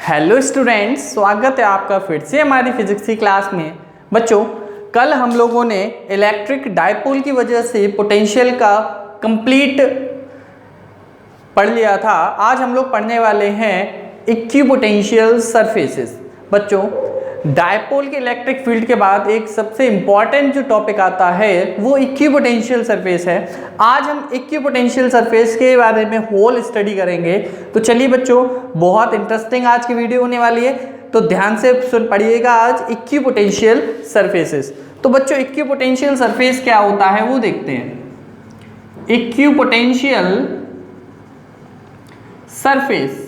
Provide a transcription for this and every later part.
Hello students, स्वागत है आपका फिर से हमारी फिजिक्स की क्लास में। बच्चों, कल हम लोगों ने इलेक्ट्रिक डायपोल की वजह से पोटेंशियल का कंप्लीट पढ़ लिया था। आज हम लोग पढ़ने वाले हैं इक्विपोटेंशियल सरफेसेस। बच्चों, डायपोल के इलेक्ट्रिक फील्ड के बाद एक सबसे इम्पॉर्टेंट जो टॉपिक आता है वो इक्विपोटेंशियल सरफेस है। आज हम इक्विपोटेंशियल सरफेस के बारे में होल स्टडी करेंगे। तो चलिए बच्चों, बहुत इंटरेस्टिंग आज की वीडियो होने वाली है, तो ध्यान से सुन पढ़िएगा आज इक्विपोटेंशियल सरफेसेस। तो बच्चों, इक्विपोटेंशियल सरफेस क्या होता है वो देखते हैं। इक्विपोटेंशियल सरफेस,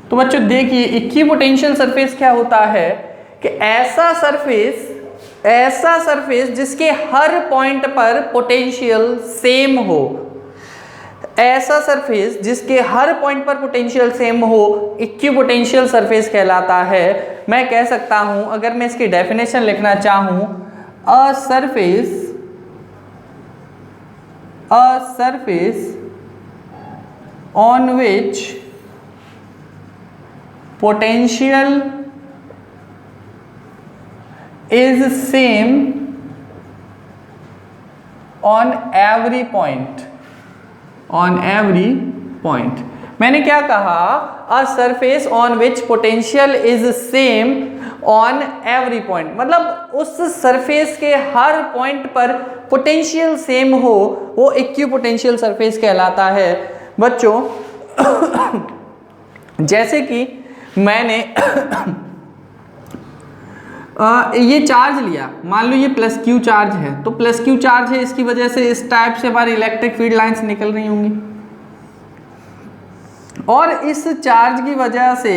तो बच्चों देखिए इक्विपोटेंशियल सरफेस क्या होता है कि ऐसा सरफेस जिसके हर पॉइंट पर पोटेंशियल सेम हो। ऐसा सरफेस जिसके हर पॉइंट पर पोटेंशियल सेम हो इक्विपोटेंशियल सरफेस कहलाता है। मैं कह सकता हूं, अगर मैं इसकी डेफिनेशन लिखना चाहूं, a surface on which potential is same on every point। मैंने क्या कहा? a surface on which potential is same on every point, मतलब उस सरफेस के हर पॉइंट पर पोटेंशियल सेम हो, वो इक्विपोटेंशियल सरफेस कहलाता है। बच्चों जैसे कि मैंने ये चार्ज लिया, मान लो ये प्लस क्यू चार्ज है, तो प्लस क्यू चार्ज है, इसकी वजह से इस टाइप से हमारी इलेक्ट्रिक फील्ड लाइंस निकल रही होंगी, और इस चार्ज की वजह से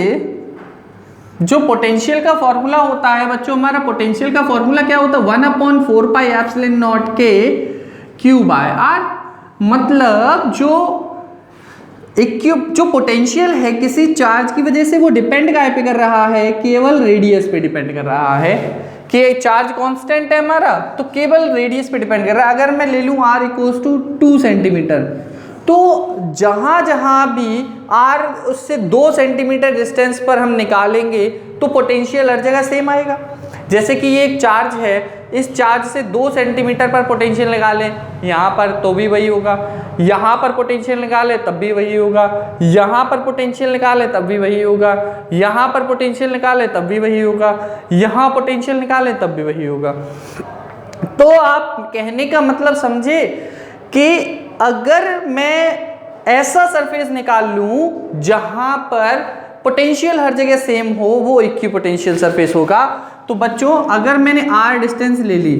जो पोटेंशियल का फॉर्मूला होता है बच्चों, हमारा पोटेंशियल का फॉर्मूला क्या होता है? 1/4πε0 के Q/R। मतलब जो पोटेंशियल है किसी चार्ज की वजह से वो डिपेंड काय पे कर रहा है? केवल रेडियस पे डिपेंड कर रहा है। कि चार्ज कांस्टेंट है हमारा, तो केवल रेडियस पे डिपेंड कर रहा है। अगर मैं ले लूं r = 2 सेंटीमीटर, तो जहां जहां भी r उससे 2 सेंटीमीटर डिस्टेंस पर हम निकालेंगे तो पोटेंशियल हर जगह सेम आएगा। जैसे कि ये एक चार्ज है, इस चार्ज से 2 सेंटीमीटर पर पोटेंशियल निकालें, यहाँ पर तो भी वही होगा, यहाँ पर पोटेंशियल निकाले तब भी वही होगा, यहाँ पर पोटेंशियल निकाले तब भी वही होगा, यहाँ पर पोटेंशियल निकाले तब भी वही होगा, यहाँ पोटेंशियल निकाले तब भी वही होगा। तो आप कहने का मतलब समझे कि अगर मैं ऐसा सरफेस निकाल लूँ जहाँ पर पोटेंशियल हर जगह सेम हो, वो इक्विपोटेंशियल सरफेस होगा। तो बच्चों, अगर मैंने r डिस्टेंस ले ली,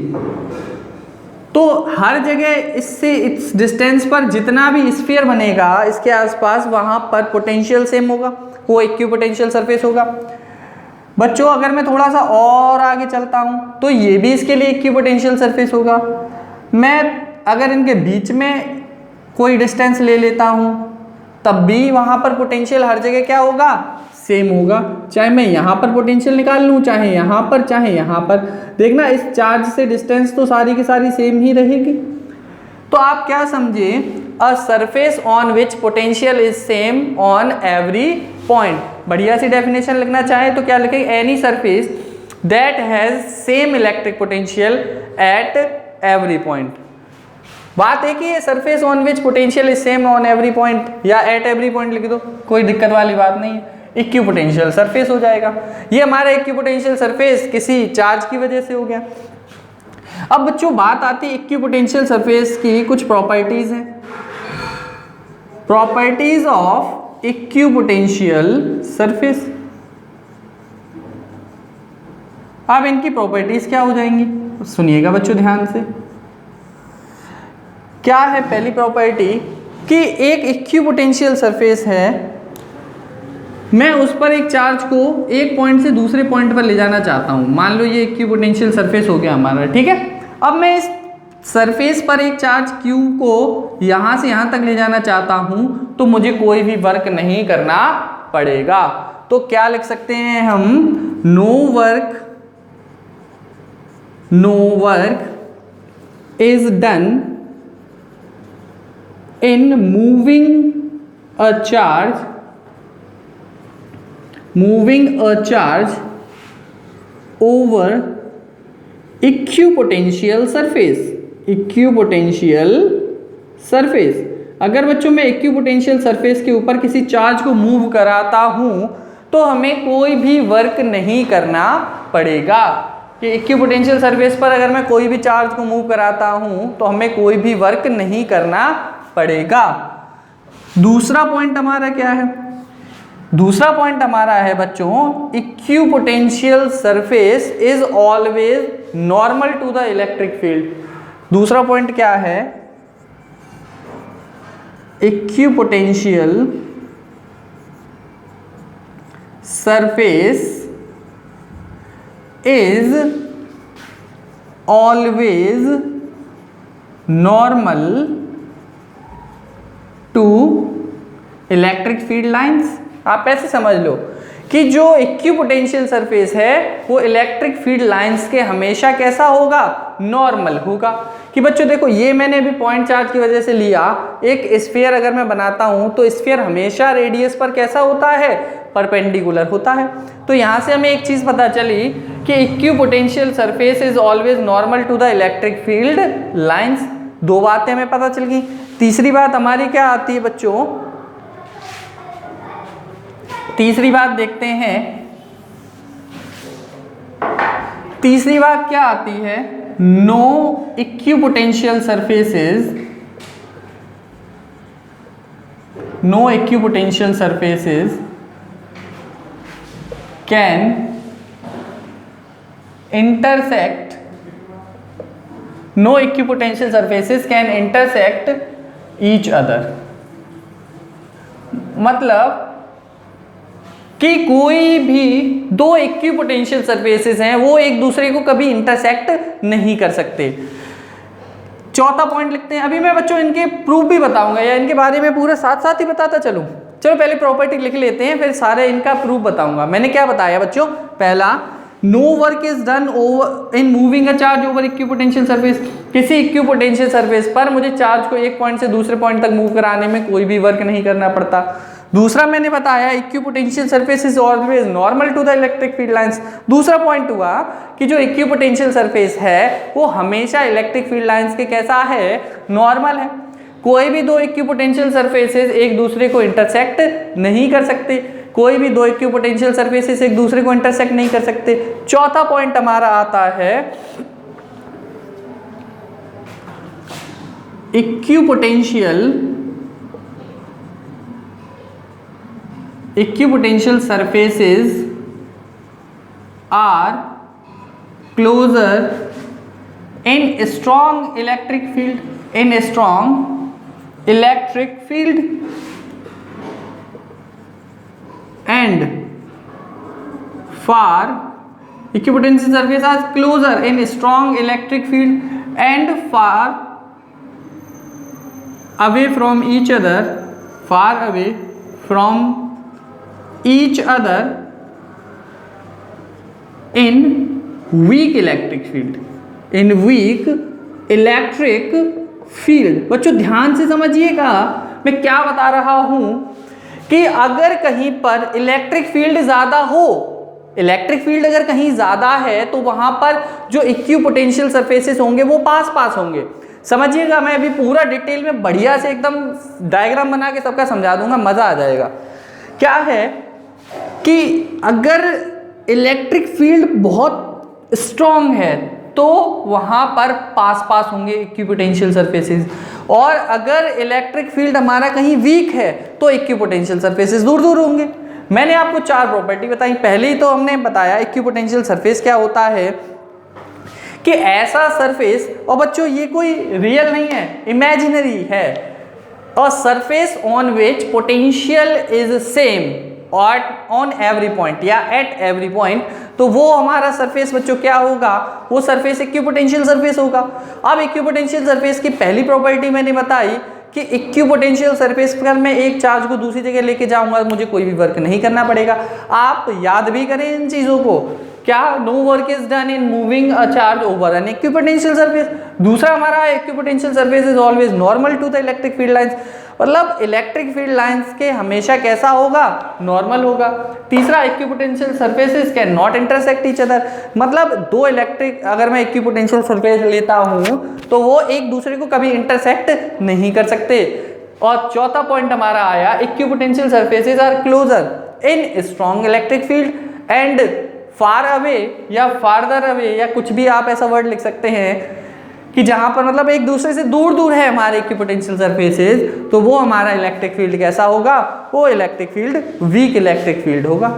तो हर जगह इससे इस डिस्टेंस पर जितना भी स्फीयर बनेगा इसके आसपास, वहां पर पोटेंशियल सेम होगा, वो इक्विपोटेंशियल सरफेस होगा। बच्चों, अगर मैं थोड़ा सा और आगे चलता हूं तो ये भी इसके लिए इक्विपोटेंशियल सरफेस होगा। मैं अगर इनके बीच में कोई डिस्टेंस ले लेता हूं, तब भी वहां पर पोटेंशियल हर जगह क्या होगा? सेम होगा। चाहे मैं यहाँ पर पोटेंशियल निकाल लूँ, चाहे यहाँ पर, चाहे यहाँ पर। देखना, इस चार्ज से डिस्टेंस तो सारी की सारी सेम ही रहेगी। तो आप क्या समझे? A surface on which potential is same on every point. बढ़िया सी डेफिनेशन लिखना चाहे तो क्या लिखेंगे? Any surface that has same electric potential at every point. बात है कि ये surface on which potential is same on every point, या एट एवरी पॉइंट लिख दो, कोई दिक्कत वाली बात नहीं है, इक्विपोटेंशियल सरफेस हो जाएगा। ये हमारा इक्विपोटेंशियल सरफेस किसी चार्ज की वजह से हो गया। अब बच्चों, बात आती है इक्विपोटेंशियल सरफेस की कुछ प्रॉपर्टीज हैं। Properties of equipotential surface. अब इनकी प्रॉपर्टीज क्या हो जाएंगी, सुनिएगा बच्चों ध्यान से। क्या है पहली प्रॉपर्टी? कि एक इक्विपोटेंशियल सरफेस है, मैं उस पर एक चार्ज को एक पॉइंट से दूसरे पॉइंट पर ले जाना चाहता हूं। मान लो ये इक्विपोटेंशियल सरफेस हो गया हमारा, ठीक है। अब मैं इस सरफेस पर एक चार्ज Q को यहां से यहां तक ले जाना चाहता हूं, तो मुझे कोई भी वर्क नहीं करना पड़ेगा। तो क्या लिख सकते हैं हम? No work is done in moving a charge moving a charge over equipotential surface, equipotential surface. अगर बच्चों मैं इक्विपोटेंशियल सरफेस के ऊपर किसी चार्ज को मूव कराता हूं तो हमें कोई भी वर्क नहीं करना पड़ेगा। कि इक्विपोटेंशियल सरफेस पर अगर मैं कोई भी चार्ज को मूव कराता हूं तो हमें कोई भी वर्क नहीं करना पड़ेगा। दूसरा पॉइंट हमारा क्या है? दूसरा पॉइंट हमारा है बच्चों, equipotential surface is always normal to the electric field. दूसरा पॉइंट क्या है? Equipotential surface is always normal to electric field lines। आप ऐसे समझ लो कि जो इक्विपोटेंशियल सरफेस है वो इलेक्ट्रिक फील्ड लाइंस के हमेशा कैसा होगा? नॉर्मल होगा। कि बच्चों देखो ये मैंने अभी पॉइंट चार्ज की वजह से लिया, एक स्फीयर अगर मैं बनाता हूं तो स्फीयर हमेशा रेडियस पर कैसा होता है? परपेंडिकुलर होता है। तो यहां से हमें एक चीज पता चली कि equipotential surface is always normal to the electric field lines. दो बातें हमें पता चल गई। तीसरी बात हमारी क्या आती है बच्चों? तीसरी बात देखते हैं, तीसरी बात क्या आती है? No equipotential surfaces, no equipotential surfaces can intersect, no equipotential surfaces can intersect each other। मतलब कि कोई भी दो इक्विपोटेंशियल सरफेसेस हैं वो एक दूसरे को कभी इंटरसेक्ट नहीं कर सकते। चौथा पॉइंट लिखते हैं। अभी मैं बच्चों इनके प्रूफ भी बताऊंगा या इनके बारे में पूरा साथ साथ ही बताता चलूं। चलो पहले प्रॉपर्टी लिख लेते हैं फिर सारे इनका प्रूफ बताऊंगा। मैंने क्या बताया बच्चों? पहला, no work is done over in moving a charge over equipotential surface. किसी इक्विपोटेंशियल सरफेस पर मुझे चार्ज को एक पॉइंट से दूसरे पॉइंट तक मूव कराने में कोई भी वर्क नहीं करना पड़ता। दूसरा मैंने बताया equipotential surface is always normal to the electric field lines. दूसरा पॉइंट हुआ कि जो इक्विपोटेंशियल सरफेस है वो हमेशा इलेक्ट्रिक फील्ड लाइंस के कैसा है? नॉर्मल है। कोई भी दो इक्विपोटेंशियल सरफेसेस एक दूसरे को इंटरसेक्ट नहीं कर सकते। कोई भी दो इक्विपोटेंशियल सरफेसेस एक दूसरे को इंटरसेक्ट नहीं कर सकते। चौथा पॉइंट हमारा आता है equipotential surfaces are closer in strong electric field, in strong electric field and far equipotential surface are closer in strong electric field and far away from each other, far away from each other in weak electric field, in weak electric field. बच्चों ध्यान से समझिएगा मैं क्या बता रहा हूं कि अगर कहीं पर इलेक्ट्रिक फील्ड ज्यादा हो, इलेक्ट्रिक फील्ड अगर कहीं ज्यादा है तो वहां पर जो इक्विपोटेंशियल सरफेसेस होंगे वो पास पास होंगे। समझिएगा मैं अभी पूरा डिटेल में बढ़िया से एकदम डायग्राम बना के सबका समझा दूंगा, मजा आ जाएगा। क्या है कि अगर इलेक्ट्रिक फील्ड बहुत स्ट्रॉन्ग है तो वहां पर पास पास होंगे इक्विपोटेंशियल सरफेसेस, और अगर इलेक्ट्रिक फील्ड हमारा कहीं वीक है तो इक्विपोटेंशियल सरफेसेस दूर दूर होंगे। मैंने आपको चार प्रॉपर्टी बताई। पहले तो हमने बताया इक्विपोटेंशियल सरफेस क्या होता है कि ऐसा सरफेस, और बच्चों ये कोई रियल नहीं है, इमेजिनरी है, a surface on which potential is same on every point या एट एवरी पॉइंट, तो वो हमारा सरफेस बच्चों क्या होगा? वो सरफेस इक्विपोटेंशियल सरफेस होगा। अब इक्विपोटेंशियल सरफेस की पहली प्रॉपर्टी मैंने बताई कि इक्विपोटेंशियल सरफेस पर मैं एक चार्ज को दूसरी जगह लेके जाऊंगा, मुझे कोई भी वर्क नहीं करना पड़ेगा। आप याद भी करें इन चीजों को। क्या? No work is done in moving a charge over an equipotential surface. दूसरा हमारा equipotential surface is always normal to the electric field lines. मतलब इलेक्ट्रिक फील्ड लाइंस के हमेशा कैसा होगा, नॉर्मल होगा। तीसरा, equipotential surfaces cannot intersect each other, मतलब दो इलेक्ट्रिक, अगर मैं इक्विपोटेंशियल सरफेस लेता हूं तो वो एक दूसरे को कभी इंटरसेक्ट नहीं कर सकते। और चौथा पॉइंट हमारा आया, equipotential surfaces are closer in strong electric field and far away या फार्दर अवे, या कुछ भी आप ऐसा वर्ड लिख सकते हैं कि जहां पर मतलब एक दूसरे से दूर दूर है हमारे इक्विपोटेंशियल सरफेसेस, तो वो हमारा इलेक्ट्रिक फील्ड कैसा होगा, वो electric field weak electric field होगा।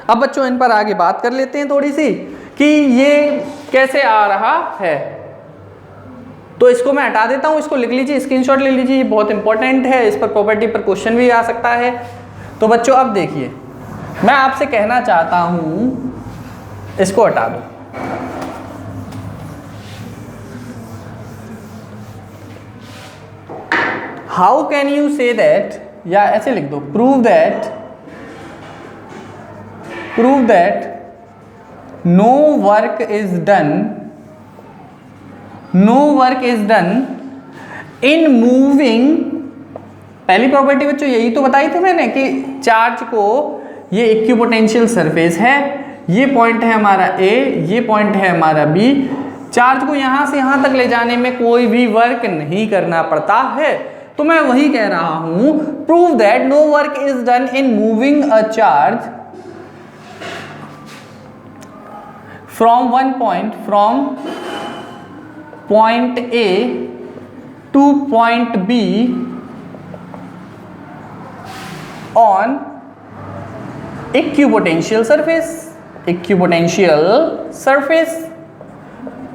अब बच्चों इन पर आगे बात कर लेते हैं थोड़ी सी कि ये कैसे आ रहा है। तो इसको मैं हटा देता हूं, इसको लिख लीजिए, स्क्रीनशॉट ले लीजिए, ये बहुत इंपॉर्टेंट है, इस पर प्रॉपर्टी पर क्वेश्चन भी आ सकता है। तो बच्चों अब देखिए, मैं आपसे कहना चाहता हूं, इसको हटा दो, how can you say that, या ऐसे लिख दो, prove that no work is done in moving. पहली प्रॉपर्टी बच्चों यही तो बताई थी मैंने कि चार्ज को, ये इक्विपोटेंशियल सरफेस है, ये पॉइंट है हमारा ए, ये पॉइंट है हमारा बी, चार्ज को यहां से यहां तक ले जाने में कोई भी वर्क नहीं करना पड़ता है। तो मैं वही कह रहा हूं, prove that no work is done in moving a charge from one point, from point A to point B on equipotential surface.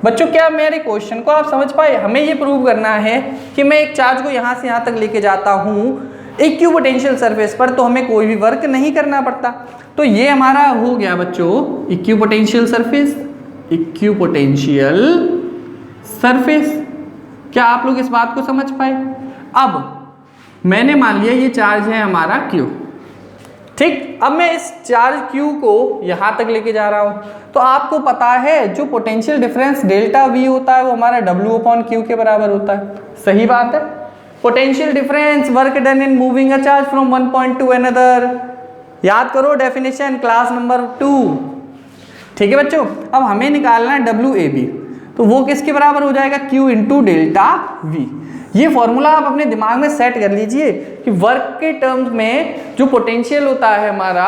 बच्चों क्या मेरे क्वेश्चन को आप समझ पाए? हमें ये प्रूव करना है कि मैं एक चार्ज को यहां से यहां तक लेके जाता हूं इक्विपोटेंशियल सरफेस पर, तो हमें कोई भी वर्क नहीं करना पड़ता। तो ये हमारा हो गया बच्चों इक्विपोटेंशियल सरफेस। क्या आप लोग इस बात को समझ पाए? अब मैंने मान लिया ये चार्ज है हमारा Q, ठीक। अब मैं इस चार्ज Q को यहां तक लेके जा रहा हूं, तो आपको पता है जो पोटेंशियल डिफरेंस डेल्टा V होता है वो हमारा W/Q के बराबर होता है। सही बात है। Potential difference work done in moving a charge from one point to another, याद करो डेफिनेशन क्लास नंबर 2, ठीक है बच्चों। अब हमें निकालना है WAB, तो वो किसके बराबर हो जाएगा, Q इंटू डेल्टा V। ये फॉर्मूला आप अपने दिमाग में सेट कर लीजिए कि वर्क के टर्म्स में जो पोटेंशियल होता है हमारा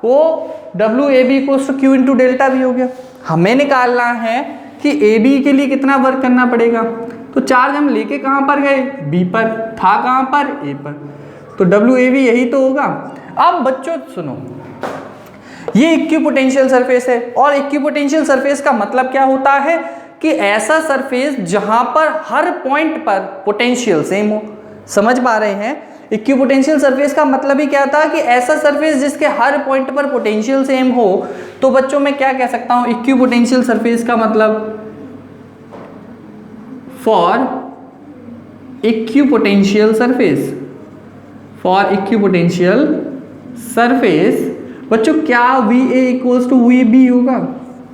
वो WAB को Q इंटू डेल्टा V हो गया। हमें निकालना है कि AB के लिए कितना वर्क करना पड़ेगा, तो चार्ज हम लेके कहां पर गए, B पर, था कहां पर, A पर, तो WAB यही तो होगा। अब बच्चों सुनो, ये इक्विपोटेंशियल सरफेस है, और इक्विपोटेंशियल सरफेस का मतलब क्या होता है कि ऐसा सरफेस जहां पर हर पॉइंट पर पोटेंशियल सेम हो। समझ पा रहे हैं? इक्विपोटेंशियल सरफेस का मतलब ही क्या था कि ऐसा सरफेस जिसके हर पॉइंट पर पोटेंशियल सेम हो। तो बच्चों मैं क्या कह सकता हूं, इक्विपोटेंशियल सरफेस का मतलब फॉर इक्विपोटेंशियल सरफेस, बच्चों क्या VA इक्वल्स टू VB होगा?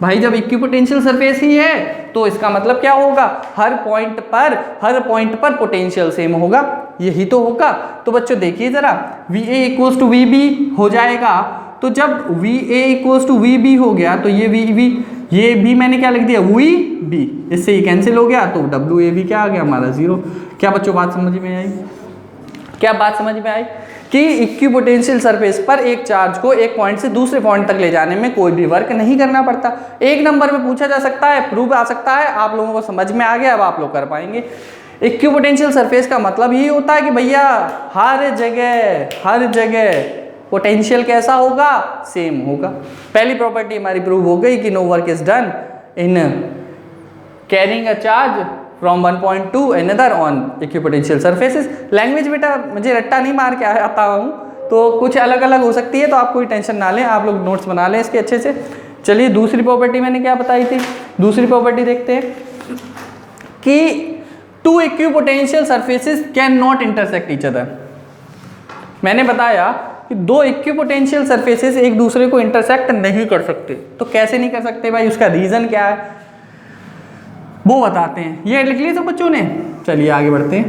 भाई जब इक्विपोटेंशियल सरफेस ही है तो इसका मतलब क्या होगा, हर पॉइंट पर पोटेंशियल सेम होगा, यही तो होगा। तो बच्चों देखिए जरा, VA इक्वल्स टू VB हो जाएगा, तो जब VA इक्वल्स टू VB हो गया तो ये VB, ये भी मैंने क्या लिख दिया, VB, इससे ये कैंसिल हो गया, तो WAB क्या आ गया हमारा 0। क्या बच्चों बात समझ में आई? क्या बात समझ में आई कि इक्विपोटेंशियल सरफेस पर एक चार्ज को एक पॉइंट से दूसरे पॉइंट तक ले जाने में कोई भी वर्क नहीं करना पड़ता। एक नंबर में पूछा जा सकता है, प्रूफ आ सकता है, आप लोगों को समझ में आ गया, अब आप लोग कर पाएंगे। इक्विपोटेंशियल सरफेस का मतलब यही होता है कि भैया हर जगह पोटेंशियल कैसा होगा, सेम होगा। पहली प्रॉपर्टी हमारी प्रूव हो गई कि no work is done in carrying a charge from one point to another on equipotential surfaces. Language बेटा मुझे रट्टा नहीं मार के आता हूँ, तो कुछ अलग अलग हो सकती है, तो आप कोई टेंशन ना लें, आप लोग नोट्स बना लें इसके अच्छे से। चलिए दूसरी प्रॉपर्टी मैंने क्या बताई थी, दूसरी प्रॉपर्टी देखते हैं कि two equipotential surfaces cannot intersect each other. मैंने बताया कि दो इक्विपोटेंशियल सरफेसेस एक दूसरे को इंटरसेक्ट नहीं कर सकते। तो कैसे नहीं कर सकते भाई, उसका रीजन क्या है वो बताते हैं। ये लिख लिया सब बच्चों ने, चलिए आगे बढ़ते हैं।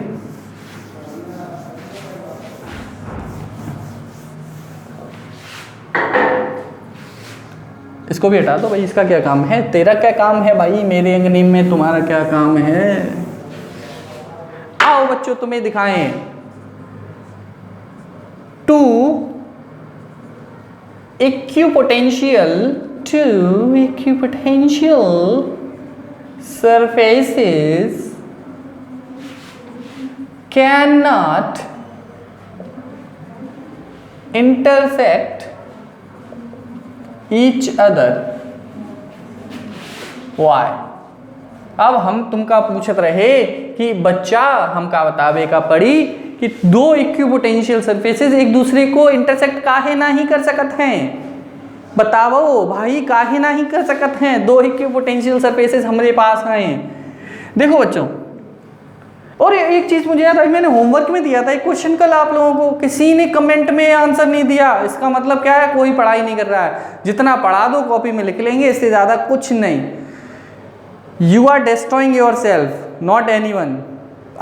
इसको भी हटा दो भाई, इसका क्या काम है, तेरा क्या काम है भाई, मेरे अंगनी में तुम्हारा क्या काम है। आओ बच्चों तुम्हें दिखाएं। Two equipotential surfaces cannot intersect each other. Why? अब हम तुमका पूछत रहे कि बच्चा हमका बतावे का पड़ी कि दो इक्विपोटेंशियल सरफेसेस एक दूसरे को इंटरसेक्ट काहे ना ही कर सकत हैं। बताओ भाई काहे ना ही कर सकत हैं, दो इक्विपोटेंशियल सरफेसेस हमारे पास हैं। देखो बच्चों, और एक चीज मुझे याद आई, मैंने होमवर्क में दिया था एक क्वेश्चन कल आप लोगों को, किसी ने कमेंट में आंसर नहीं दिया। इसका मतलब क्या है, कोई पढ़ाई नहीं कर रहा है। जितना पढ़ा दो कॉपी में लिख लेंगे, इससे ज्यादा कुछ नहीं। You are destroying yourself, not anyone.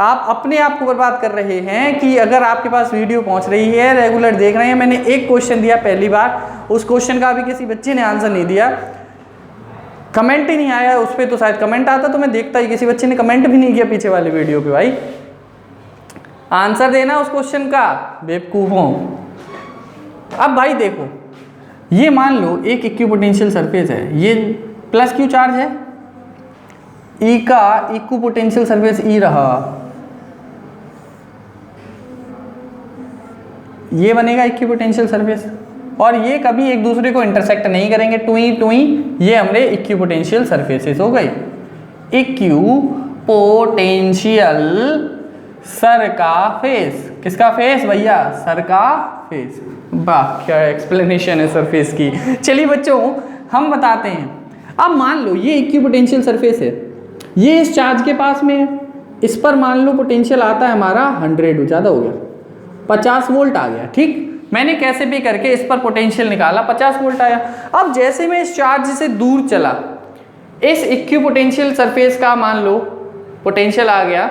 आप अपने आप को बर्बाद कर रहे हैं कि अगर आपके पास वीडियो पहुंच रही है, रेगुलर देख रहे हैं। मैंने एक क्वेश्चन दिया पहली बार, उस क्वेश्चन का अभी किसी बच्चे ने आंसर नहीं दिया, कमेंट ही नहीं आया उस पर। तो शायद कमेंट आता तो मैं देखता ही, किसी बच्चे ने कमेंट भी नहीं किया पीछे वाले वीडियो पे। भाई आंसर देना उस क्वेश्चन का, बेवकूफों। अब भाई देखो, ये मान लो एक इक्विपोटेंशियल सरफेस है, ये प्लस क्यू चार्ज है, ई का इक्विपोटेंशियल सरफेस ई रहा, ये बनेगा इक्विपोटेंशियल सरफेस, और ये कभी एक दूसरे को इंटरसेक्ट नहीं करेंगे, टुई टुई। ये हमारे इक्विपोटेंशियल सरफेसेस हो गई। इक्विपोटेंशियल सर का फेस, किसका फेस भैया, सर का फेस। वाह क्या एक्सप्लेनेशन है सरफेस की। चलिए बच्चों हम बताते हैं। अब मान लो ये इक्विपोटेंशियल सरफेस है, ये इस चार्ज के पास में है, इस पर मान लो पोटेंशियल आता है हमारा 100, ज़्यादा हो गया, 50 वोल्ट आ गया। ठीक, मैंने कैसे भी करके इस पर पोटेंशियल निकाला, 50 वोल्ट आया। अब जैसे मैं इस चार्ज से दूर चला, इस इक्विपोटेंशियल सरफेस का मान लो पोटेंशियल आ गया,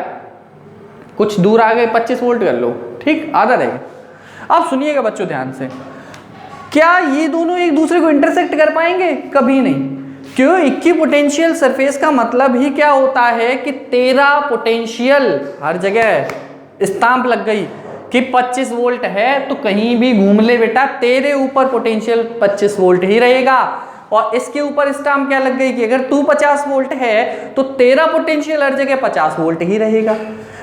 कुछ दूर आ गए, 25 वोल्ट कर लो, ठीक, आधा रहेगा। अब सुनिएगा बच्चों ध्यान से, क्या ये दोनों एक दूसरे को इंटरसेक्ट कर पाएंगे, कभी नहीं। क्यों, इक्विपोटेंशियल सरफेस का मतलब ही क्या होता है कि तेरा पोटेंशियल हर जगह स्टाम्प लग गई कि 25 वोल्ट है, तो कहीं भी घूम ले बेटा, तेरे ऊपर पोटेंशियल 25 वोल्ट ही रहेगा। और इसके ऊपर स्टाम्प क्या लग गई कि अगर तू 50 वोल्ट है तो तेरा पोटेंशियल हर जगह 50 वोल्ट ही रहेगा।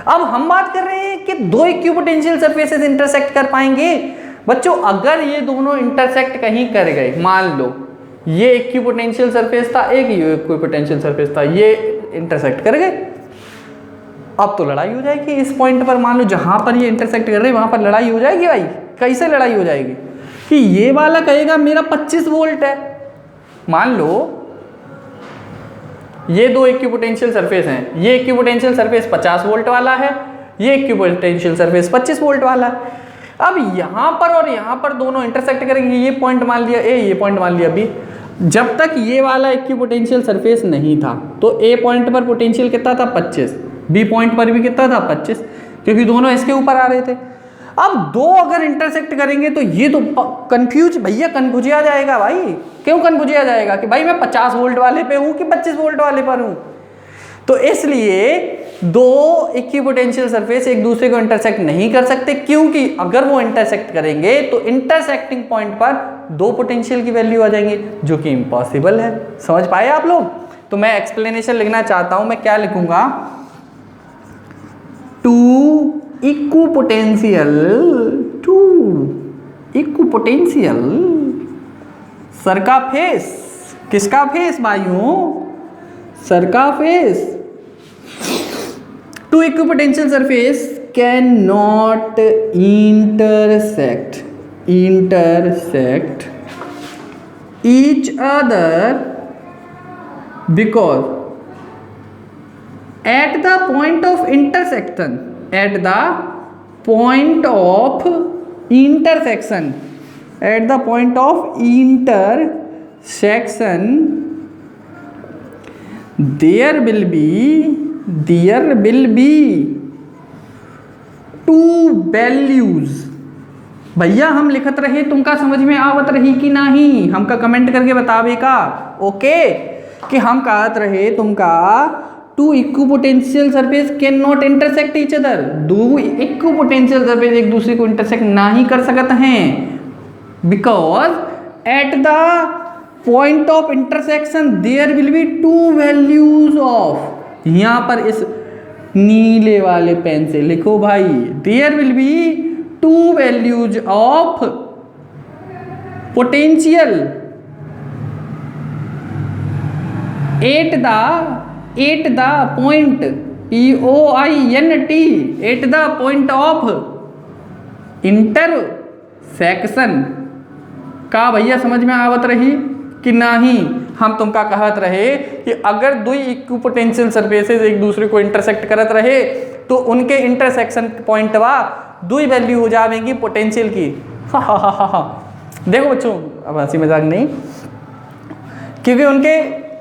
अब हम बात कर रहे हैं कि दो इक्विपोटेंशियल सरफेसेस इंटरसेक्ट कर पाएंगे। बच्चों अगर ये दोनों इंटरसेक्ट कहीं कर गए, मान लो ये इक्विपोटेंशियल सरफेस था, एक ये इक्विपोटेंशियल सरफेस था, ये इंटरसेक्ट कर गए, अब तो लड़ाई हो जाएगी इस पॉइंट पर। मान लो जहां पर ये इंटरसेक्ट कर रहे हैं वहां पर लड़ाई हो जाएगी। भाई कैसे लड़ाई हो जाएगी कि ये वाला कहेगा मेरा 25 वोल्ट है, मान लो ये दो इक्विपोटेंशियल सरफेस हैं, ये इक्विपोटेंशियल सरफेस 50 वोल्ट वाला है, ये इक्विपोटेंशियल सरफेस 25 वोल्ट वाला है। अब यहां पर और यहां पर दोनों इंटरसेक्ट करेंगे, ये पॉइंट मान लिया ए, ये पॉइंट मान लिया बी। जब तक ये वाला इक्विपोटेंशियल सरफेस नहीं था तो ए पॉइंट पर पोटेंशियल कितना था, 25, बी पॉइंट पर भी कितना था, 25, क्योंकि दोनों इसके ऊपर आ रहे थे। अब दो अगर इंटरसेक्ट करेंगे तो ये तो कंफ्यूज भैया, कन्फ्यूजिया जाएगा भाई। क्यों कन्फ्यूजिया जाएगा कि भाई मैं 50 वोल्ट वाले पे हूं कि 25 वोल्ट वाले पर हूं। तो इसलिए दो इक्विपोटेंशियल सरफेस एक दूसरे को इंटरसेक्ट नहीं कर सकते, क्योंकि अगर वो इंटरसेक्ट करेंगे तो इंटरसेक्टिंग पॉइंट पर दो पोटेंशियल की वैल्यू आ जाएंगी, जो कि इम्पॉसिबल है। समझ पाए आप लोग? तो मैं एक्सप्लेनेशन लिखना चाहता हूं, मैं क्या लिखूंगा, टू इक्विपोटेंशियल सर का फेस, किसका फेस भाइयों, सर का face, two equipotential surface cannot intersect each other because at the point of intersection there will be two values भैया हम लिखत रहे, तुमका समझ में आवत रही कि नहीं, हमका कमेंट करके बतावे का। ओके, कि हम कहत रहे तुमका two equipotential surface cannot intersect each other, दो इक्विपोटेंशियल सरफेस एक दूसरे को इंटरसेक्ट ना ही कर सकते हैं, because at the point of intersection there will be two values of, यहां पर इस नीले वाले पेन से लिखो भाई, there will be two values of potential at the point POINT at the point of intersection का। भैया समझ में आवत रही कि नहीं? हम तुमका कहत रहे कि अगर दो इक्विपोटेंशियल सरफेसेस एक दूसरे को इंटरसेक्ट करत रहे तो उनके इंटरसेक्शन पॉइंट वा दो ही वैल्यू हो जाएंगी पोटेंशियल की। देखो बच्चों, अब हंसी मजाक नहीं, क्योंकि उनके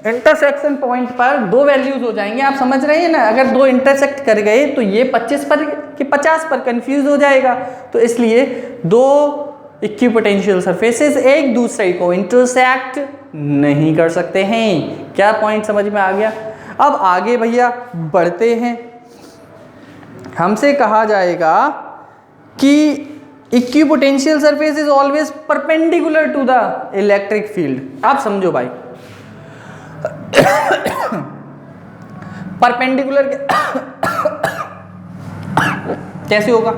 इंटरसेक्शन पॉइंट पर दो वैल्यूज हो जाएंगे। आप समझ रहे हैं ना? अगर दो इंटरसेक्ट कर गए तो ये 25 पर कि 50 पर कंफ्यूज हो जाएगा। तो इसलिए दो इक्विपोटेंशियल सरफेसेस एक दूसरे को इंटरसेक्ट नहीं कर सकते हैं। क्या पॉइंट समझ में आ गया? अब आगे भैया बढ़ते हैं। हमसे कहा जाएगा कि equipotential surface is always perpendicular to the electric field. आप समझो भाई, परपेंडिकुलर कैसे होगा?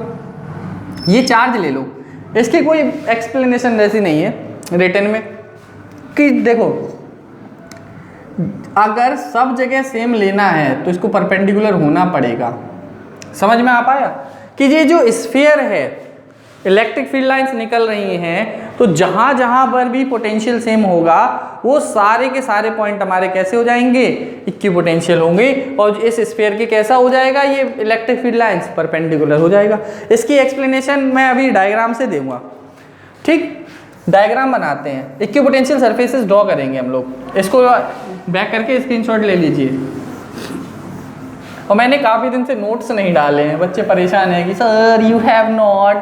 ये चार्ज ले लो, इसकी कोई एक्सप्लेनेशन ऐसी नहीं है रिटर्न में कि देखो अगर सब जगह सेम लेना है तो इसको परपेंडिकुलर होना पड़ेगा। समझ में आ पाया कि ये जो स्फीयर है, इलेक्ट्रिक फील्ड लाइंस निकल रही हैं, तो जहां जहां पर भी पोटेंशियल सेम होगा वो सारे के सारे पॉइंट हमारे कैसे हो जाएंगे? इक्विपोटेंशियल होंगे। और इस स्फीयर के कैसा हो जाएगा? ये इलेक्ट्रिक फील्ड लाइंस परपेंडिकुलर हो जाएगा। इसकी एक्सप्लेनेशन मैं अभी डायग्राम से दूंगा। ठीक, डायग्राम बनाते हैं, इक्विपोटेंशियल सरफेसेस ड्रॉ करेंगे हम लोग। इसको बैक करके स्क्रीनशॉट ले लीजिए। और मैंने काफ़ी दिन से नोट्स नहीं डाले हैं, बच्चे परेशान हैं कि sir you have not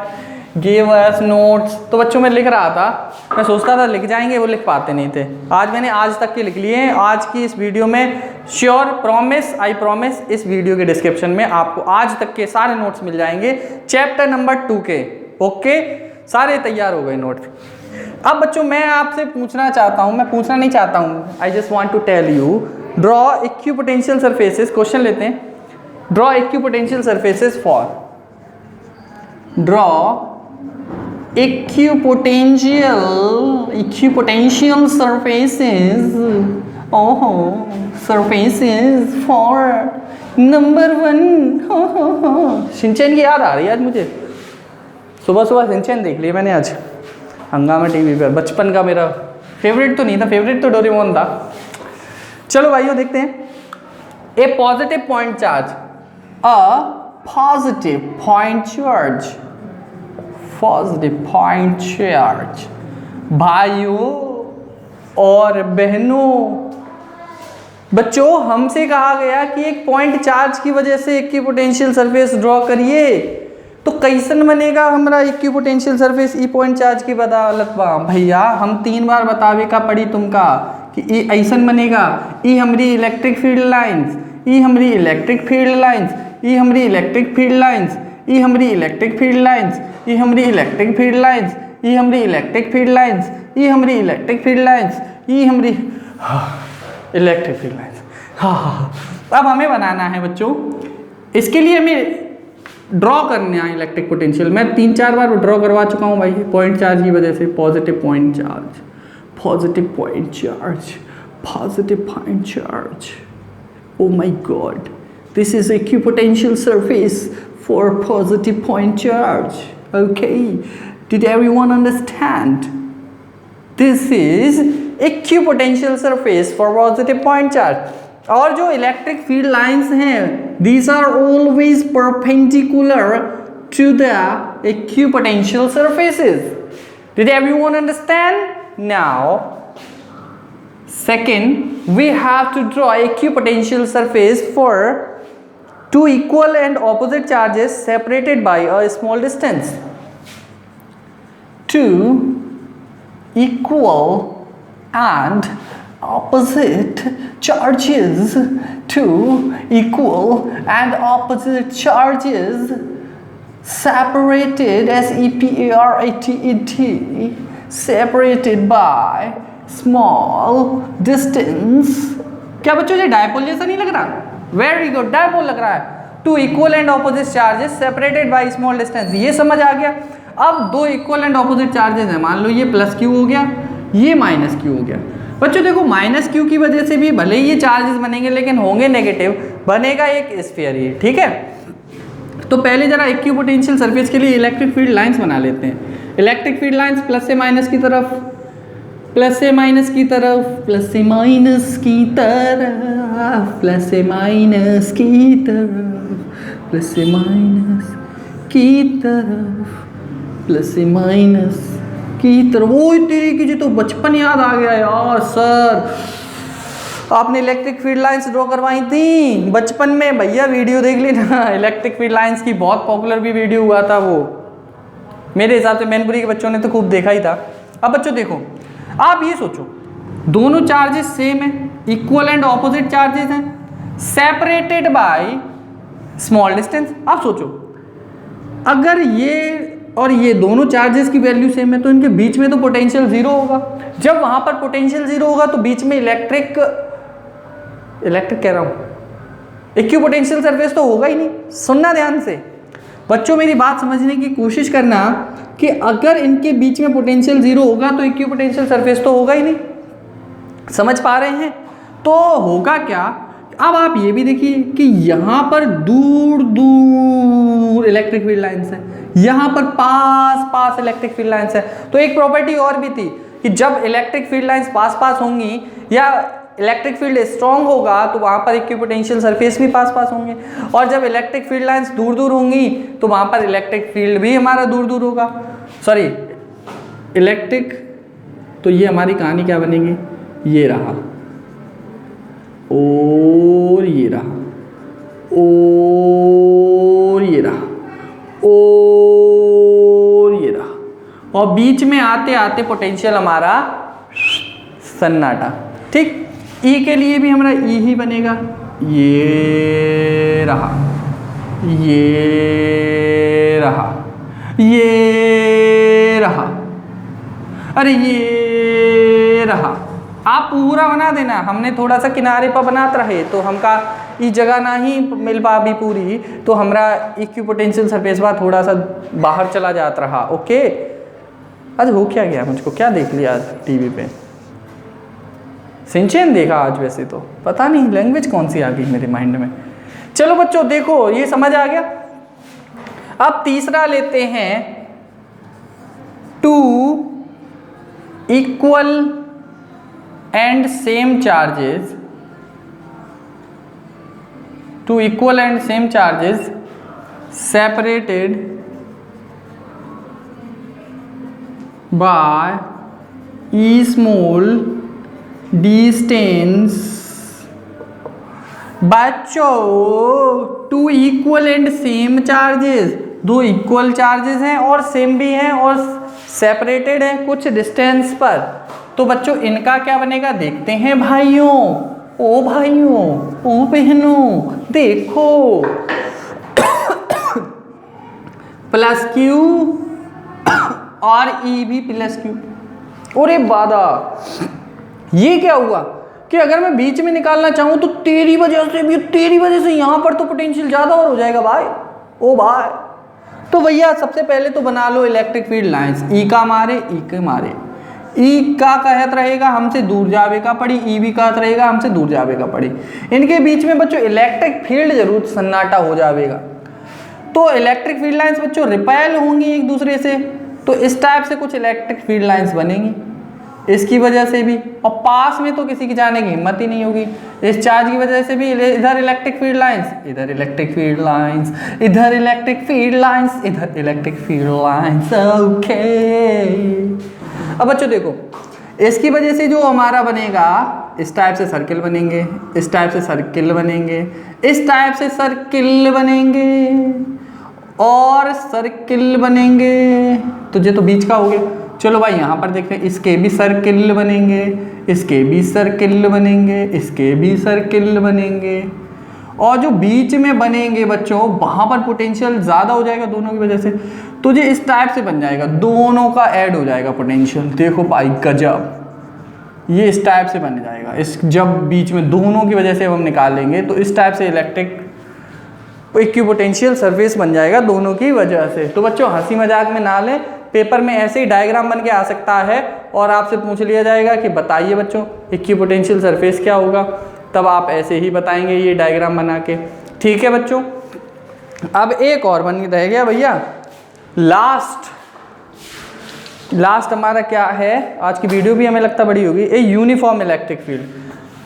give us notes. तो बच्चों में लिख रहा था, मैं सोचता था लिख जाएंगे, वो लिख पाते नहीं थे। आज मैंने आज तक के लिख लिए हैं। आज की इस वीडियो में श्योर प्रॉमिस, आई प्रॉमिस, इस वीडियो के डिस्क्रिप्शन में आपको आज तक के सारे नोट्स मिल जाएंगे, चैप्टर नंबर 2 के। ओके, सारे तैयार हो गए नोट्स। अब बच्चों मैं आपसे पूछना चाहता हूँ, मैं पूछना नहीं चाहता हूँ, I just want to tell you, draw equipotential surfaces. Question लेते हैं, draw equipotential surfaces for, draw equipotential surfaces, ओहो सरफेसेस फॉर नंबर 1। शिनचैन की याद आ रही है आज मुझे, सुबह सुबह शिनचैन देख लिया मैंने आज हंगामा टीवी पर। बचपन का मेरा फेवरेट तो नहीं था, फेवरेट तो डोरेमोन था। चलो भाइयों देखते हैं, a positive point charge, a positive point charge, positive point charge. भाइयों और बहनों, बच्चों हमसे कहा गया कि एक पॉइंट चार्ज की वजह से इक्विपोटेंशियल सरफेस ड्रॉ करिए, तो कैसन बनेगा हमारा equipotential surface E point charge की बदौलत? भैया हम 3 बार बतावे का पड़ी तुमका कि ई ऐसन बनेगा, ई हमारी इलेक्ट्रिक फील्ड लाइंस, ई हमारी इलेक्ट्रिक फील्ड लाइंस, ई हमारी इलेक्ट्रिक फील्ड लाइंस, ई हमारी इलेक्ट्रिक फील्ड लाइंस, ई हमारी इलेक्ट्रिक फील्ड लाइंस, ई हमारी इलेक्ट्रिक फील्ड लाइंस, ई हमारी इलेक्ट्रिक फील्ड लाइंस, ई हमारी इलेक्ट्रिक फील्ड लाइंस। हाँ, अब हमें बनाना है बच्चों, इसके लिए हमें ड्रॉ करना है इलेक्ट्रिक पोटेंशियल। मैं 3-4 बार ड्रॉ करवा चुका हूँ भाई पॉइंट चार्ज की वजह से। Positive point charge, positive point charge, positive point charge. Oh my God, this is equipotential surface for positive point charge. Okay, did everyone understand? This is equipotential surface for positive point charge. और जो electric field lines हैं, these are always perpendicular to the equipotential surfaces. Did everyone understand? Now, second, we have to draw equipotential surface for two equal and opposite charges separated by a small distance. Two equal and opposite charges, two equal and opposite charges separated, separated, separated by small distance. क्या बच्चों ये dipole जैसा नहीं लग रहा? Very good, dipole लग रहा है. Two equal and opposite charges separated by small distance, ये समझ आ गया. अब दो इक्वल एंड ऑपोजिट चार्जेस हैं, मान लो ये प्लस क्यू हो गया, ये माइनस क्यू हो गया. बच्चों देखो माइनस क्यू की वजह से भी भले ही ये चार्जेस बनेंगे लेकिन होंगे नेगेटिव, बनेगा एक स्फीयर ये, ठीक है. तो पहले जरा इक्विपोटेंशियल सरफेस के लिए इलेक्ट्रिक फील्ड लाइंस बना लेते हैं. इलेक्ट्रिक फील्ड लाइंस प्लस से माइनस की तरफ, प्लस से माइनस की तरफ, प्लस से माइनस की तरफ, प्लस से माइनस की तरफ, प्लस से माइनस की तरफ, प्लस से माइनस की तरफ. वो तेरी की जी, तो बचपन याद आ गया यार. सर आपने इलेक्ट्रिक फील्ड लाइंस ड्रॉ करवाई थी बचपन में, भैया वीडियो देख लेना. इलेक्ट्रिक फील्ड लाइंस की बहुत पॉपुलर भी वीडियो हुआ था वो, मेरे हिसाब से मैनपुरी के बच्चों ने तो खूब देखा ही था. अब बच्चों देखो, आप ये सोचो दोनों चार्जेस सेम है, इक्वल एंड ऑपोजिट चार्जेस हैं, सेपरेटेड बाय स्मॉल डिस्टेंस. आप सोचो अगर ये और ये दोनों चार्जेस की वैल्यू सेम है तो इनके बीच में तो पोटेंशियल जीरो होगा. जब वहां पर पोटेंशियल जीरो होगा तो बीच में इलेक्ट्रिक कह रहा हूं, इक्विपोटेंशियल सरफेस तो होगा ही नहीं. सुनना ध्यान से बच्चों, मेरी बात समझने की कोशिश करना कि अगर इनके बीच में पोटेंशियल जीरो होगा तो इक्विपोटेंशियल सरफेस तो होगा ही नहीं. समझ पा रहे हैं? तो होगा क्या, अब आप ये भी देखिए कि यहाँ पर दूर दूर इलेक्ट्रिक फील्ड लाइन्स है, यहाँ पर पास पास इलेक्ट्रिक फील्ड लाइन्स है. तो एक प्रॉपर्टी और भी थी कि जब इलेक्ट्रिक फील्ड लाइन्स पास पास होंगी या इलेक्ट्रिक फील्ड स्ट्रॉन्ग होगा तो वहाँ पर इक्विपोटेंशियल सरफेस भी पास पास होंगे, और जब इलेक्ट्रिक फील्ड लाइन्स दूर दूर होंगी तो वहाँ पर इलेक्ट्रिक फील्ड भी हमारा दूर दूर होगा. सॉरी इलेक्ट्रिक, तो ये हमारी कहानी क्या बनेगी, ये रहा और ये रहा और ये रहा और ये रहा, और बीच में आते आते पोटेंशियल हमारा सन्नाटा. ठीक, ई के लिए भी हमारा ई ही बनेगा, ये रहा ये रहा ये रहा, अरे ये रहा. आप पूरा बना देना, हमने थोड़ा सा किनारे पर बनाते रहे तो हमका ये जगह ना ही मिल पा भी पूरी, तो हमारा इक्विपोटेंशियल सरफेस बा थोड़ा सा बाहर चला जाता रहा. ओके, आज हो क्या गया, मुझको क्या देख लिया आज टीवी पे, सिंचेन देखा आज. वैसे तो पता नहीं लैंग्वेज कौन सी आ गई मेरे माइंड में. चलो बच्चों देखो ये समझ आ गया. अब तीसरा लेते हैं, two equal and same charges, two equal and same charges separated by e small distance. बच्चों two equal and same charges, दो इक्वल चार्जेस हैं और सेम भी हैं और सेपरेटेड हैं कुछ डिस्टेंस पर. तो बच्चों इनका क्या बनेगा देखते हैं भाइयों, ओ भाइयों ओ बहनों, देखो प्लस क्यू और ई भी प्लस क्यू. अरे बादा, ये क्या हुआ कि अगर मैं बीच में निकालना चाहूं तो तेरी वजह से यहां पर तो पोटेंशियल ज्यादा और हो जाएगा भाई. ओ भाई, तो भैया सबसे पहले तो बना लो इलेक्ट्रिक फील्ड लाइंस, ई का मारे ई के मारे. ई का कहत रहेगा हमसे दूर जावे का पड़ी, ई भी कहत रहेगा हमसे दूर जावे का पड़ी. इनके बीच में बच्चों इलेक्ट्रिक फील्ड जरूर सन्नाटा हो जाएगा. तो इलेक्ट्रिक फील्ड लाइंस बच्चों रिपेल होंगी एक दूसरे से, तो इस टाइप से कुछ इलेक्ट्रिक फील्ड लाइंस बनेंगी इसकी वजह से भी. और पास में तो किसी की जाने की हिम्मत ही नहीं होगी, इस चार्ज की वजह से भी इधर इलेक्ट्रिक फील्ड लाइंस, इधर इलेक्ट्रिक फील्ड लाइंस, इधर इलेक्ट्रिक फील्ड लाइंस, इधर इलेक्ट्रिक फील्ड लाइंस. ओके, अब बच्चों देखो इसकी वजह से जो हमारा बनेगा, इस टाइप से सर्किल बनेंगे, इस टाइप से सर्किल बनेंगे, इस टाइप से सर्किल बनेंगे, और सर्किल बनेंगे। तो ये तो बीच का हो गया। चलो भाई यहाँ पर देखते हैं, इसके भी सर्किल बनेंगे, इसके भी सर्किल बनेंगे, इसके भी सर्किल बनेंगे, और जो बीच में बनेंगे बच्चों वहाँ पर पोटेंशियल ज़्यादा हो जाएगा दोनों की वजह से, तो ये इस टाइप से बन जाएगा, दोनों का ऐड हो जाएगा पोटेंशियल। देखो भाई गजब, ये इस टाइप से बन जाएगा। इस जब बीच में दोनों की वजह से हम निकालेंगे तो इस टाइप से इलेक्ट्रिक इक्विपोटेंशियल सरफेस बन जाएगा दोनों की वजह से। तो बच्चों हंसी मजाक में ना लें, पेपर में ऐसे ही डायग्राम बन के आ सकता है और आपसे पूछ लिया जाएगा कि बताइए बच्चों इक्विपोटेंशियल सरफेस क्या होगा, तब आप ऐसे ही बताएंगे ये डायग्राम बना के। ठीक है बच्चों, अब एक और बन रह गया भैया, लास्ट हमारा क्या है, आज की वीडियो भी हमें लगता बड़ी होगी, ए यूनिफॉर्म इलेक्ट्रिक फील्ड।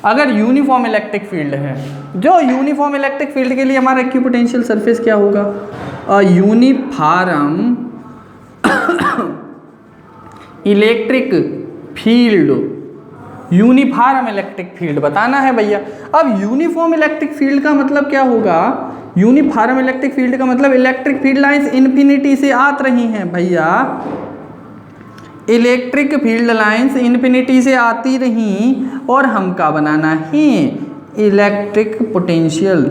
अगर यूनिफॉर्म इलेक्ट्रिक फील्ड है, जो यूनिफॉर्म इलेक्ट्रिक फील्ड के लिए हमारा इक्विपोटेंशियल सरफेस क्या होगा, uniform electric field, uniform electric field बताना है भैया। अब यूनिफॉर्म इलेक्ट्रिक फील्ड का मतलब क्या होगा, यूनिफॉर्म इलेक्ट्रिक फील्ड का मतलब इलेक्ट्रिक फील्ड लाइंस इन्फिनिटी से आ रही हैं भैया, इलेक्ट्रिक फील्ड लाइंस इन्फिनिटी से आती रही और हमका बनाना है इलेक्ट्रिक पोटेंशियल।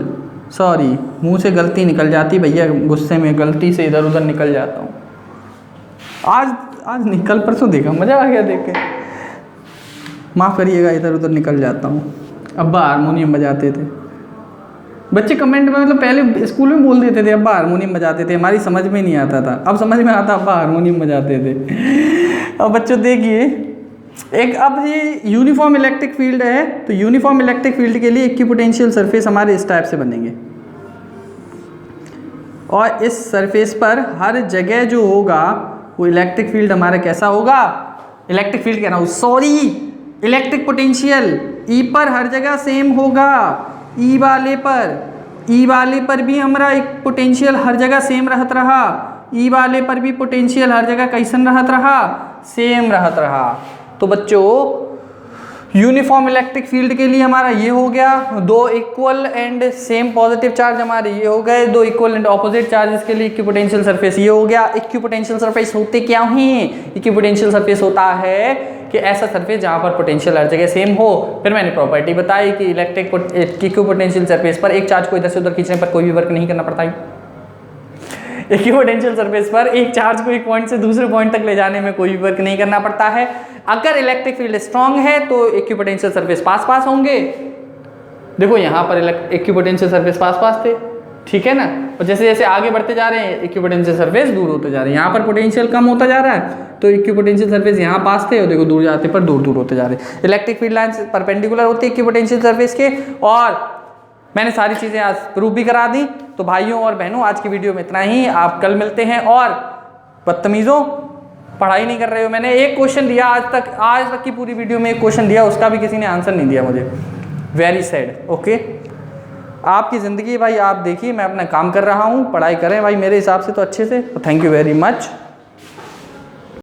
सॉरी मुंह से गलती निकल जाती भैया, गुस्से में गलती से इधर उधर निकल जाता हूँ। आज निकल परसों देखा, मज़ा आ गया देख के, माफ़ करिएगा इधर उधर निकल जाता हूँ। अब्बा हारमोनियम बजाते थे, बच्चे कमेंट में मतलब पहले स्कूल में बोल देते थे अब्बा हारमोनियम बजाते थे, हमारी समझ में नहीं आता था, अब समझ में आता अब्बा हारमोनियम बजाते थे। अब बच्चों देखिए एक, अब ये यूनिफॉर्म इलेक्ट्रिक फील्ड है, तो यूनिफॉर्म इलेक्ट्रिक फील्ड के लिए इक्विपोटेंशियल सरफेस हमारे इस टाइप से बनेंगे, और इस सरफेस पर हर जगह जो होगा वो इलेक्ट्रिक फील्ड हमारा कैसा होगा, इलेक्ट्रिक फील्ड कह रहा हूँ सॉरी, इलेक्ट्रिक पोटेंशियल ई पर हर जगह सेम होगा, ई वाले पर भी हमारा एक पोटेंशियल हर जगह सेम रहत रहा, ई वाले पर भी पोटेंशियल हर जगह कैसन रहत रहा, सेम रहत रहा। तो बच्चों यूनिफॉर्म इलेक्ट्रिक फील्ड के लिए हमारा ये हो गया, दो equal and same positive charge हमारे ये हो गए, दो इक्वल एंड ऑपोजिट चार्जेस के लिए इक्विपोटेंशियल सरफेस ये हो गया। इक्विपोटेंशियल सरफेस होते क्या हैं, इक्विपोटेंशियल सरफेस होता है कि ऐसा सरफेस जहाँ पर पोटेंशियल हर जगह सेम हो। फिर मैंने प्रॉपर्टी बताई कि इक्विपोटेंशियल सरफेस पर एक चार्ज को इधर से उधर खींचने पर कोई भी वर्क नहीं करना पड़ता है, इक्विपोटेंशियल सरफेस पर एक चार्ज को एक पॉइंट से दूसरे पॉइंट तक ले जाने में कोई भी वर्क नहीं करना पड़ता है। अगर इलेक्ट्रिक फील्ड स्ट्रांग है तो इक्विपोटेंशियल सरफेस पास होंगे, देखो यहाँ पर इक्विपोटेंशियल सरफेस पास थे, ठीक है ना, और जैसे जैसे आगे बढ़ते जा रहे हैं इक्विपोटेंशियल सरफेस दूर होते जा रहे हैं, यहाँ पर पोटेंशियल कम होता जा रहा है तो इक्विपोटेंशियल सरफेस यहाँ पास थे और देखो दूर जाते पर दूर होते जा रहे हैं। इलेक्ट्रिक फील्ड लाइंस परपेंडिकुलर होती है इक्विपोटेंशियल सरफेस के, और मैंने सारी चीज़ें आज प्रूव भी करा दी। तो भाइयों और बहनों आज की वीडियो में इतना ही, आप कल मिलते हैं। और बदतमीज़ों पढ़ाई नहीं कर रहे हो, मैंने एक क्वेश्चन दिया आज तक की पूरी वीडियो में एक क्वेश्चन दिया, उसका भी किसी ने आंसर नहीं दिया मुझे, वेरी सैड। ओके, आपकी ज़िंदगी भाई आप देखिए, मैं अपना काम कर रहा हूँ, पढ़ाई करें भाई मेरे हिसाब से तो अच्छे से। Thank you very much.